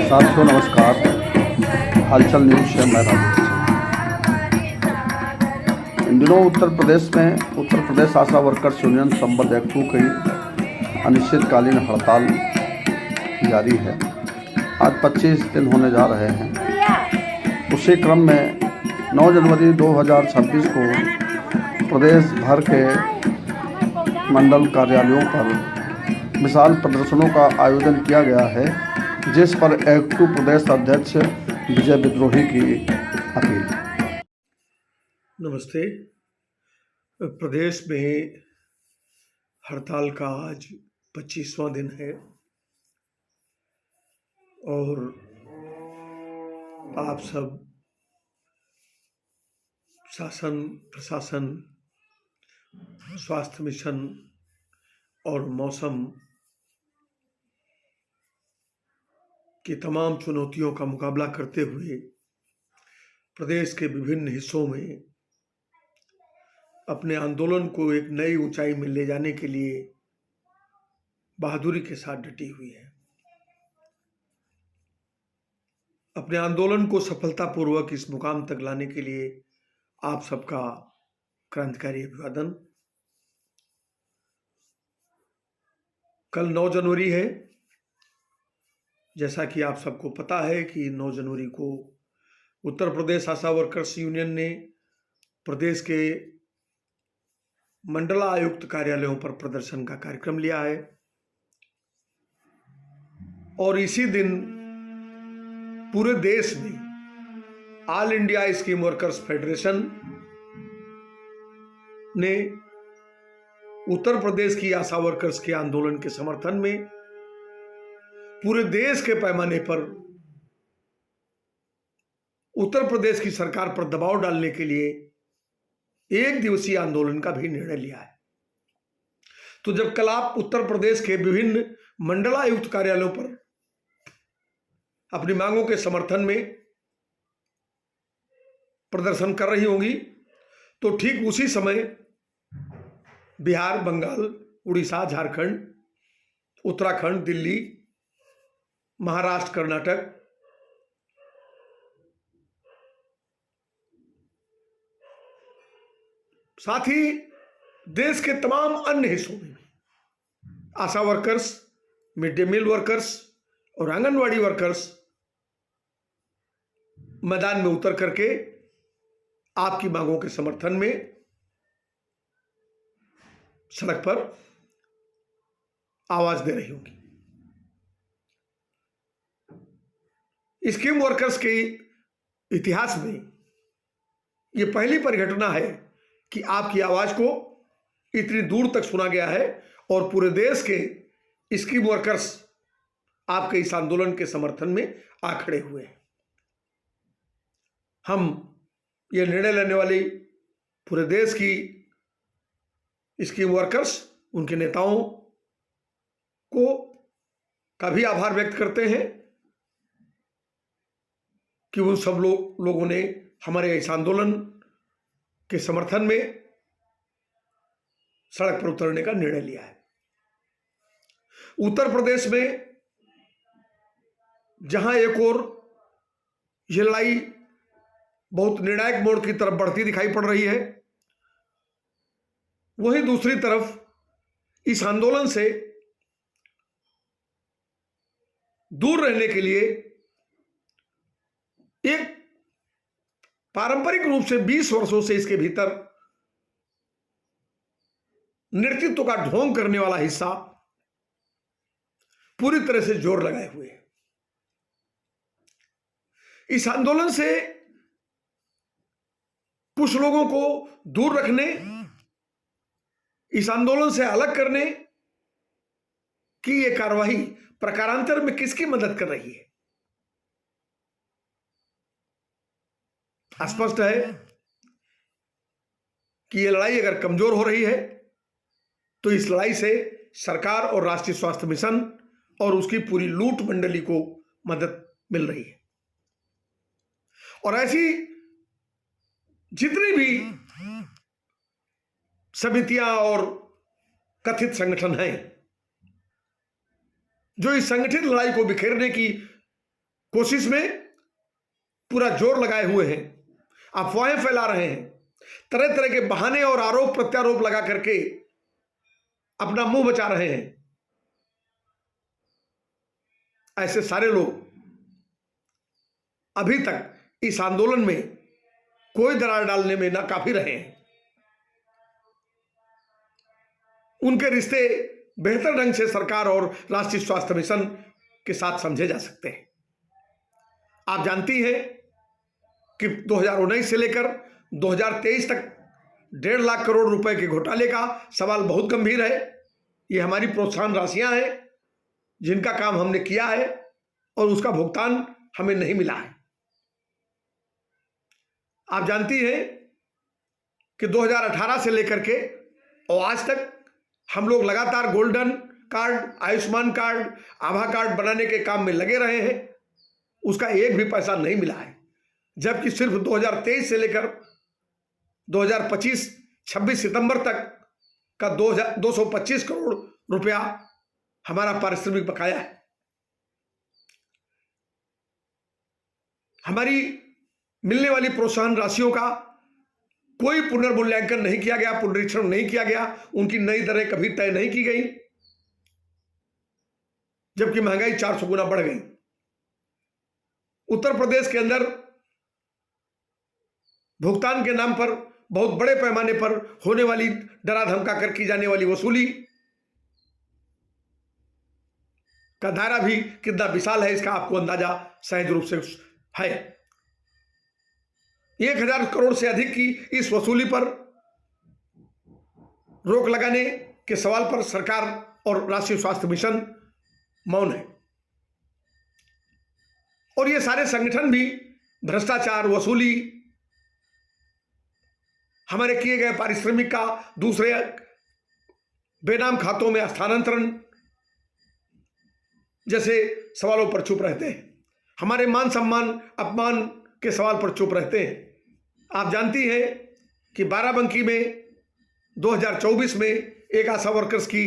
साथियों नमस्कार। हलचल न्यूज़ से मैं राजेश। इन दिनों उत्तर प्रदेश आशा वर्कर्स यूनियन संबल एक्ट 2 की अनिश्चितकालीन हड़ताल जारी है। आज 25 दिन होने जा रहे हैं। उसी क्रम में 9 जनवरी 2026 को प्रदेश भर के मंडल कार्यालयों पर विशाल प्रदर्शनों का आयोजन किया गया है, जिस पर एक्ट 2 प्रदेश अध्यक्ष विजय विद्रोही की अपील। नमस्ते। प्रदेश में हड़ताल का आज 25वां दिन है और आप सब शासन, प्रशासन, स्वास्थ्य मिशन और मौसम की तमाम चुनौतियों का मुकाबला करते हुए प्रदेश के विभिन्न हिस्सों में अपने आंदोलन को एक नई ऊंचाई में ले जाने के लिए बहादुरी के साथ डटी हुई है। अपने आंदोलन को सफलतापूर्वक इस मुकाम तक लाने के लिए आप सबका क्रांतिकारी अभिवादन। कल 9 जनवरी है। जैसा कि आप सबको पता है कि 9 जनवरी को उत्तर प्रदेश आशा वर्कर्स यूनियन ने प्रदेश के मंडला आयुक्त कार्यालयों पर प्रदर्शन का कार्यक्रम लिया है और इसी दिन पूरे देश में all India scheme workers federation ने उत्तर प्रदेश की आशा वर्कर्स के आंदोलन के समर्थन में पूरे देश के पैमाने पर उत्तर प्रदेश की सरकार पर दबाव डालने के लिए एक दिवसीय आंदोलन का भी निर्णय लिया है। तो जब कल आप उत्तर प्रदेश के विभिन्न मंडलायुक्त कार्यालयों पर अपनी मांगों के समर्थन में प्रदर्शन कर रही होंगी, तो ठीक उसी समय बिहार, बंगाल, उड़ीसा, झारखंड, उत्तराखंड, दिल्ली, महाराष्ट्र, कर्नाटक, साथ ही देश के तमाम अन्य हिस्सों में ASHA workers, mid day meal workers और आंगनवाड़ी वर्कर्स मैदान में उतर करके आपकी मांगों के समर्थन में सड़क पर आवाज दे रही होंगी। स्कीम वर्कर्स के इतिहास में यह पहली परिघटना है कि आपकी आवाज को इतनी दूर तक सुना गया है और पूरे देश के स्कीम वर्कर्स आपके इस आंदोलन के समर्थन में आ खड़े हुए हैं। हम ये निर्णय लेने वाली पूरे देश की स्कीम वर्कर्स, उनके नेताओं को का भी आभार व्यक्त करते हैं कि उन सब लोगों ने हमारे इस आंदोलन के समर्थन में सड़क पर उतरने का निर्णय लिया है। उत्तर प्रदेश में जहां एक ओर यह लड़ाई बहुत निर्णायक मोड़ की तरफ बढ़ती दिखाई पड़ रही है, वहीं दूसरी तरफ इस आंदोलन से दूर रहने के लिए एक पारंपरिक रूप से 20 वर्षों से इसके भीतर नेतृत्व का ढोंग करने वाला हिस्सा पूरी तरह से जोर लगाए हुए है। इस आंदोलन से कुछ लोगों को दूर रखने, इस आंदोलन से अलग करने की यह कार्रवाई प्रकारांतर में किसकी मदद कर रही है? स्पष्ट है कि यह लड़ाई अगर कमजोर हो रही है तो इस लड़ाई से सरकार और राष्ट्रीय स्वास्थ्य मिशन और उसकी पूरी लूट मंडली को मदद मिल रही है। और ऐसी जितनी भी समितियां और कथित संगठन हैं जो इस संगठित लड़ाई को बिखेरने की कोशिश में पूरा जोर लगाए हुए हैं, अफवाहें फैला रहे हैं, तरह तरह के बहाने और आरोप प्रत्यारोप लगा करके अपना मुंह बचा रहे हैं। ऐसे सारे लोग अभी तक इस आंदोलन में कोई दरार डालने में नाकाफी रहे हैं। उनके रिश्ते बेहतर ढंग से सरकार और राष्ट्रीय स्वास्थ्य मिशन के साथ समझे जा सकते हैं। आप जानती हैं कि 2019 से लेकर 2023 तक 1.5 लाख करोड़ रुपए के घोटाले का सवाल बहुत गंभीर है। ये हमारी प्रोत्साहन राशियां हैं जिनका काम हमने किया है और उसका भुगतान हमें नहीं मिला है। आप जानती हैं कि 2018 से लेकर के और आज तक हम लोग लगातार गोल्डन कार्ड, आयुष्मान कार्ड, आभा कार्ड बनाने के काम में लगे रहे हैं। उसका एक भी पैसा नहीं मिला है, जबकि सिर्फ 2023 से लेकर 2025-26 सितंबर तक का 225 करोड़ रुपया हमारा पारिश्रमिक बकाया है। हमारी मिलने वाली प्रोत्साहन राशियों का कोई पुनर्मूल्यांकन नहीं किया गया, पुनरीक्षण नहीं किया गया, उनकी नई दरें कभी तय नहीं की गई, जबकि महंगाई 400 गुना बढ़ गई। उत्तर प्रदेश के अंदर भुगतान के नाम पर बहुत बड़े पैमाने पर होने वाली डरा धमका कर की जाने वाली वसूली का दायरा भी कितना विशाल है, इसका आपको अंदाजा सहज रूप से है। 1000 करोड़ से अधिक की इस वसूली पर रोक लगाने के सवाल पर सरकार और राष्ट्रीय स्वास्थ्य मिशन मौन है। और ये सारे संगठन भी भ्रष्टाचार, वसूली, हमारे किए गए पारिश्रमिक का दूसरे बेनाम खातों में हस्तांतरण जैसे सवालों पर चुप रहते हैं। हमारे मान सम्मान, अपमान के सवाल पर चुप रहते हैं। आप जानती हैं कि बाराबंकी में 2024 में एक आशा वर्कर्स की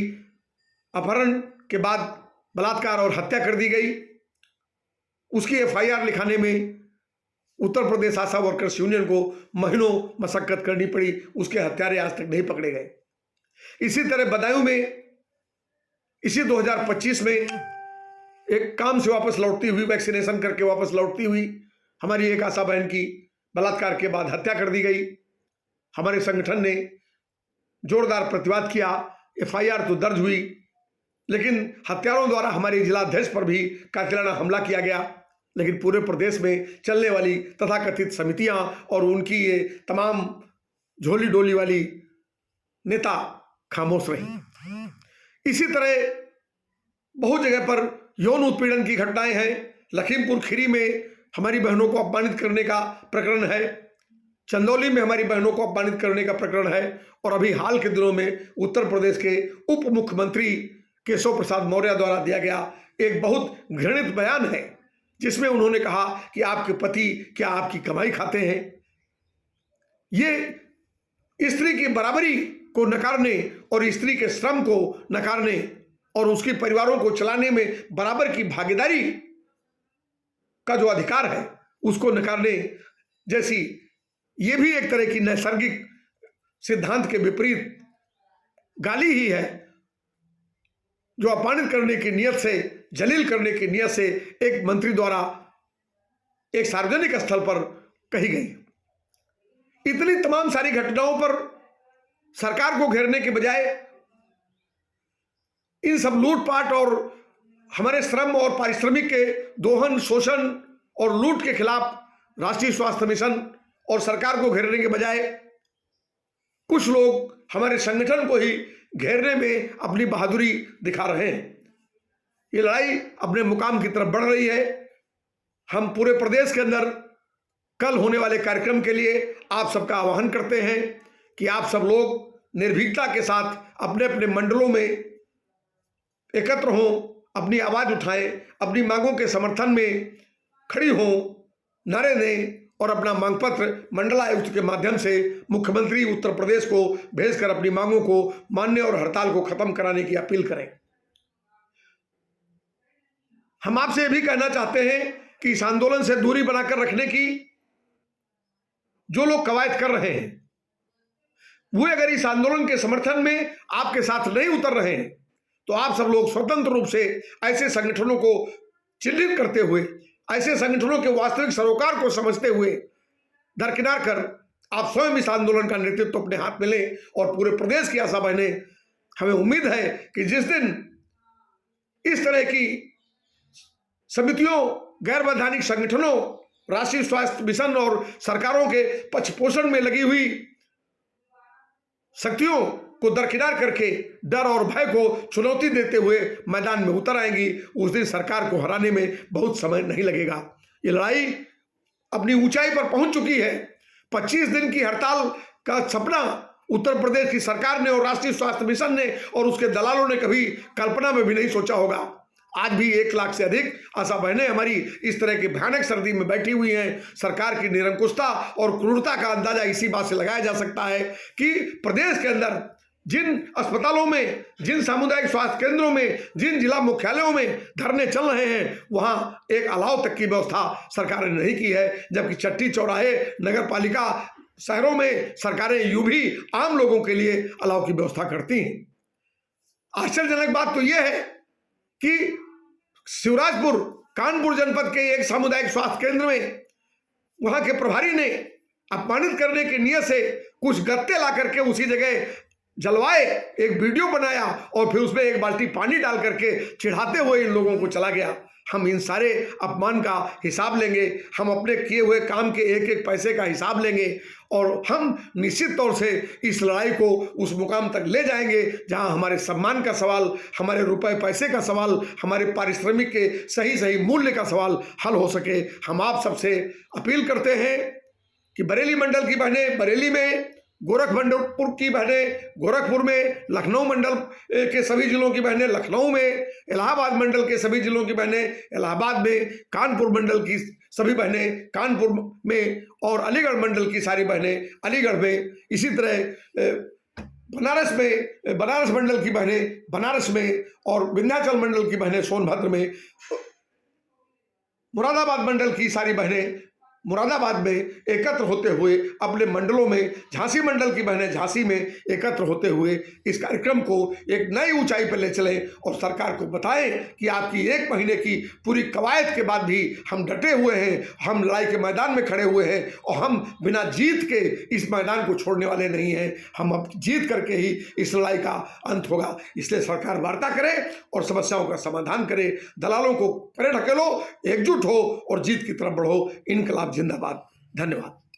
अपहरण के बाद बलात्कार और हत्या कर दी गई। उसकी एफआईआर लिखाने में उत्तर प्रदेश आशा वर्कर्स यूनियन को महीनों मशक्कत करनी पड़ी, उसके हत्यारे आज तक नहीं पकड़े गए। इसी तरह बदायूं में इसी 2025 में एक काम से वापस लौटती हुई, वैक्सीनेशन करके वापस लौटती हुई हमारी एक आशा बहन की बलात्कार के बाद हत्या कर दी गई। हमारे संगठन ने जोरदार प्रतिवाद किया, एफआईआर तो दर्ज हुई, लेकिन हत्यारों द्वारा हमारे जिलाध्यक्ष पर भी कातिलाना हमला किया गया। लेकिन पूरे प्रदेश में चलने वाली तथाकथित समितियां और उनकी ये तमाम झोली डोली वाली नेता खामोश रही। इसी तरह बहुत जगह पर यौन उत्पीड़न की घटनाएं हैं। लखीमपुर खीरी में हमारी बहनों को अपमानित करने का प्रकरण है, चंदौली में हमारी बहनों को अपमानित करने का प्रकरण है, और अभी हाल के दिनों में उत्तर प्रदेश के उप मुख्यमंत्री केशव प्रसाद मौर्य द्वारा दिया गया एक बहुत घृणित बयान है, जिसमें उन्होंने कहा कि आपके पति क्या आपकी कमाई खाते हैं। ये स्त्री की बराबरी को नकारने और स्त्री के श्रम को नकारने और उसके परिवारों को चलाने में बराबर की भागीदारी का जो अधिकार है उसको नकारने जैसी ये भी एक तरह की नैसर्गिक सिद्धांत के विपरीत गाली ही है, जो अपमानित करने की नियत से, जलील करने की नियत से एक मंत्री द्वारा एक सार्वजनिक स्थल पर कही गई। इतनी तमाम सारी घटनाओं पर सरकार को घेरने के बजाय इन सब लूटपाट और हमारे श्रम और पारिश्रमिक के दोहन, शोषण और लूट के खिलाफ राष्ट्रीय स्वास्थ्य मिशन और सरकार को घेरने के बजाय कुछ लोग हमारे संगठन को ही घेरने में अपनी बहादुरी दिखा रहे हैं। ये लड़ाई अपने मुकाम की तरफ बढ़ रही है। हम पूरे प्रदेश के अंदर कल होने वाले कार्यक्रम के लिए आप सबका आह्वान करते हैं कि आप सब लोग निर्भीकता के साथ अपने अपने मंडलों में एकत्र हों, अपनी आवाज उठाएं, अपनी मांगों के समर्थन में खड़ी हों, नारे दें और अपना मांग पत्र मंडलायुक्त के माध्यम से मुख्यमंत्री उत्तर प्रदेश को भेजकर अपनी मांगों को मानने और हड़ताल को खत्म कराने की अपील करें। हम आपसे भी कहना चाहते हैं कि इस आंदोलन से दूरी बनाकर रखने की जो लोग कवायद कर रहे हैं, वो अगर इस आंदोलन के समर्थन में आपके साथ नहीं उतर रहे हैं, तो आप सब लोग स्वतंत्र रूप से ऐसे संगठनों को चिन्हित करते हुए, ऐसे संगठनों के वास्तविक सरोकार को समझते हुए दरकिनार कर आप स्वयं इस आंदोलन का नेतृत्व अपने हाथ में लें। और पूरे प्रदेश की आशा बहनें, हमें उम्मीद है कि जिस दिन इस तरह की समितियों, गैर वैधानिक संगठनों, राष्ट्रीय स्वास्थ्य मिशन और सरकारों के पक्ष पोषण में लगी हुई शक्तियों को दरकिनार करके डर और भय को चुनौती देते हुए मैदान में उतर आएंगी, उस दिन सरकार को हराने में बहुत समय नहीं लगेगा। ये लड़ाई अपनी ऊंचाई पर पहुंच चुकी है। 25 दिन की हड़ताल का सपना उत्तर प्रदेश की सरकार ने और राष्ट्रीय स्वास्थ्य मिशन ने और उसके दलालों ने कभी कल्पना में भी नहीं सोचा होगा। आज भी 1 लाख से अधिक आशा बहनें हमारी इस तरह की भयानक सर्दी में बैठी हुई हैं। सरकार की निरंकुशता और क्रूरता का अंदाजा इसी बात से लगाया जा सकता है कि प्रदेश के अंदर जिन अस्पतालों में, जिन सामुदायिक स्वास्थ्य केंद्रों में, जिन जिला मुख्यालयों में धरने चल रहे हैं, वहां एक अलाव तक की व्यवस्था सरकार ने नहीं की है, जबकि चट्टी चौराहे, नगर पालिका शहरों में सरकारें यूं भी आम लोगों के लिए अलाव की व्यवस्था करती हैं। आश्चर्यजनक बात तो यह है कि शिवराजपुर, कानपुर जनपद के एक सामुदायिक स्वास्थ्य केंद्र में वहां के प्रभारी ने अपमानित करने की नियत से कुछ गत्ते ला करके उसी जगह जलवाए, एक वीडियो बनाया और फिर उसमें 1 बाल्टी पानी डाल करके चिढ़ाते हुए इन लोगों को चला गया। हम इन सारे अपमान का हिसाब लेंगे, हम अपने किए हुए काम के एक एक पैसे का हिसाब लेंगे और हम निश्चित तौर से इस लड़ाई को उस मुकाम तक ले जाएंगे जहां हमारे सम्मान का सवाल, हमारे रुपए पैसे का सवाल, हमारे पारिश्रमिक के सही सही मूल्य का सवाल हल हो सके। हम आप सबसे अपील करते हैं कि बरेली मंडल की बहनें बरेली में, गोरखपुर की बहनें गोरखपुर में, लखनऊ मंडल के सभी जिलों की बहनें लखनऊ में, इलाहाबाद मंडल के सभी जिलों की बहनें इलाहाबाद में, कानपुर मंडल की सभी बहनें कानपुर में और अलीगढ़ मंडल की सारी बहनें अलीगढ़ में, इसी तरह बनारस में, बनारस मंडल की बहनें बनारस में और विंध्याचल मंडल की बहनें सोनभद्र में, मुरादाबाद मंडल की सारी बहनें मुरादाबाद में एकत्र होते हुए अपने मंडलों में, झांसी मंडल की बहनें झांसी में एकत्र होते हुए इस कार्यक्रम को एक नई ऊंचाई पर ले चलें और सरकार को बताएं कि आपकी 1 महीने की पूरी कवायद के बाद भी हम डटे हुए हैं, हम लड़ाई के मैदान में खड़े हुए हैं और हम बिना जीत के इस मैदान को छोड़ने वाले नहीं हैं। हम अब जीत करके ही इस लड़ाई का अंत होगा। इसलिए सरकार वार्ता करे और समस्याओं का समाधान करे, दलालों को परे ढकेलो, एकजुट हो और जीत की तरफ बढ़ो। इनकलाब जिंदाबाद। धन्यवाद।